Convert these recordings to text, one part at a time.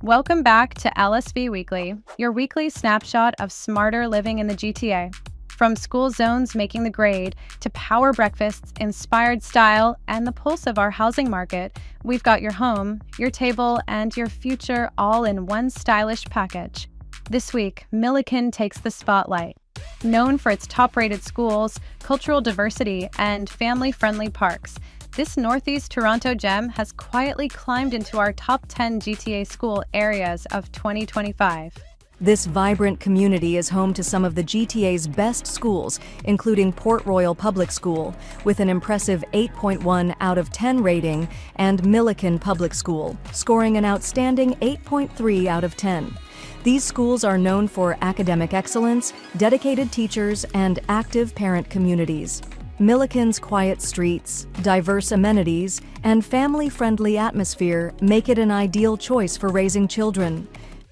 Welcome back to LSV Weekly, your weekly snapshot of smarter living in the GTA. From school zones making the grade to power breakfasts, inspired style, and the pulse of our housing market, we've got your home, your table, and your future all in one stylish package. This week, Milliken takes the spotlight. Known for its top-rated schools, cultural diversity, and family-friendly parks, this Northeast Toronto gem has quietly climbed into our top 10 GTA school areas of 2025. This vibrant community is home to some of the GTA's best schools, including Port Royal Public School, with an impressive 8.1 out of 10 rating, and Milliken Public School, scoring an outstanding 8.3 out of 10. These schools are known for academic excellence, dedicated teachers, and active parent communities. Milliken's quiet streets, diverse amenities, and family-friendly atmosphere make it an ideal choice for raising children.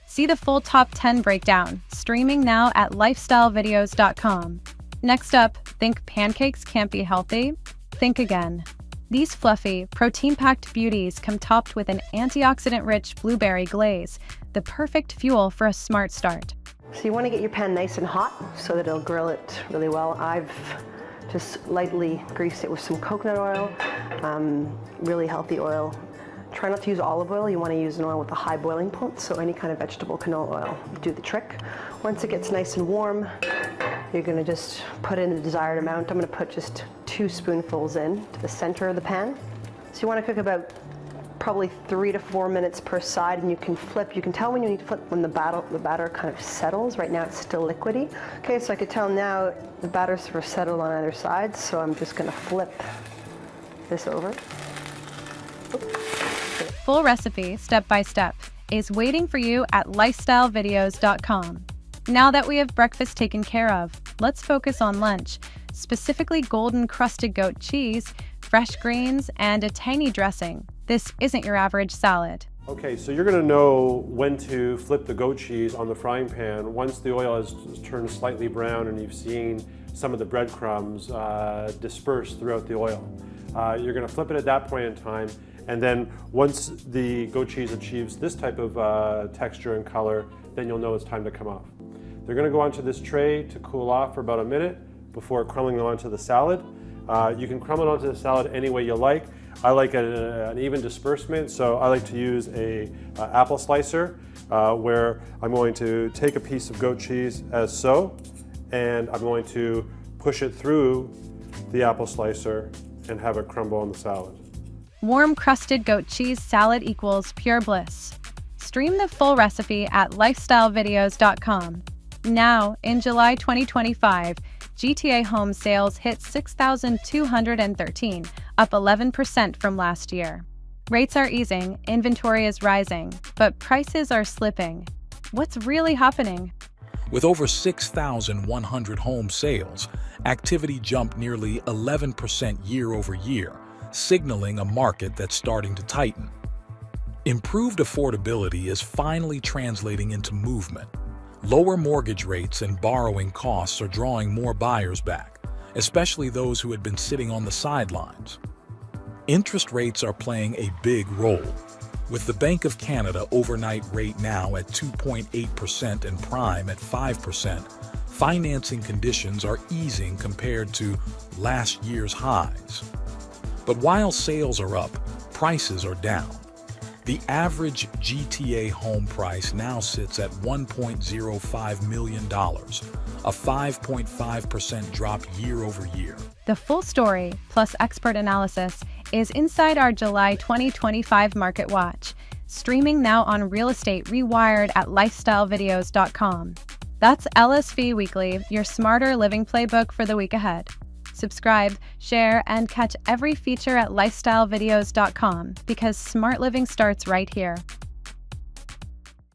See the full top 10 breakdown, streaming now at lifestylevideos.com. Next up, think pancakes can't be healthy? Think again. These fluffy, protein-packed beauties come topped with an antioxidant-rich blueberry glaze, the perfect fuel for a smart start. So you want to get your pan nice and hot so that it'll grill it really well. I've just lightly greased it with some coconut oil, really healthy oil. Try not to use olive oil. You want to use an oil with a high boiling point, so any kind of vegetable canola oil will do the trick. Once it gets nice and warm, you're going to just put in the desired amount. I'm going to put just 2 spoonfuls in to the center of the pan. So you want to cook about probably 3 to 4 minutes per side, and you can flip. You can tell when you need to flip when the batter kind of settles. Right now it's still liquidy. Okay, so I could tell now the batter's sort of settled on either side, so I'm just going to flip this over. Full recipe, step by step, is waiting for you at lifestylevideos.com. Now that we have breakfast taken care of, let's focus on lunch, specifically golden crusted goat cheese, fresh greens, and a tangy dressing. This isn't your average salad. Okay, so you're going to know when to flip the goat cheese on the frying pan once the oil has turned slightly brown and you've seen some of the breadcrumbs disperse throughout the oil. You're going to flip it at that point in time, and then once the goat cheese achieves this type of texture and color, then you'll know it's time to come off. They're going to go onto this tray to cool off for about a minute before crumbling onto the salad. You can crumble it onto the salad any way you like. I like an even disbursement, so I like to use a apple slicer where I'm going to take a piece of goat cheese as so, and I'm going to push it through the apple slicer and have it crumble on the salad. Warm crusted goat cheese salad equals pure bliss. Stream the full recipe at lifestylevideos.com. Now, in July 2025, GTA home sales hit 6,213, up 11% from last year. Rates are easing, inventory is rising, but prices are slipping. What's really happening? With over 6,100 home sales, activity jumped nearly 11% year over year, signaling a market that's starting to tighten. Improved affordability is finally translating into movement. Lower mortgage rates and borrowing costs are drawing more buyers back, especially those who had been sitting on the sidelines. Interest rates are playing a big role, with the Bank of Canada overnight rate now at 2.8% and prime at 5%. Financing conditions are easing compared to last year's highs. But while sales are up, prices are down. The average GTA home price now sits at $1.05 million, a 5.5% drop year over year. The full story, plus expert analysis, is inside our July 2025 Market Watch, streaming now on Real Estate Rewired at lifestylevideos.com. That's LSV Weekly, your smarter living playbook for the week ahead. Subscribe, share, and catch every feature at lifestylevideos.com because smart living starts right here.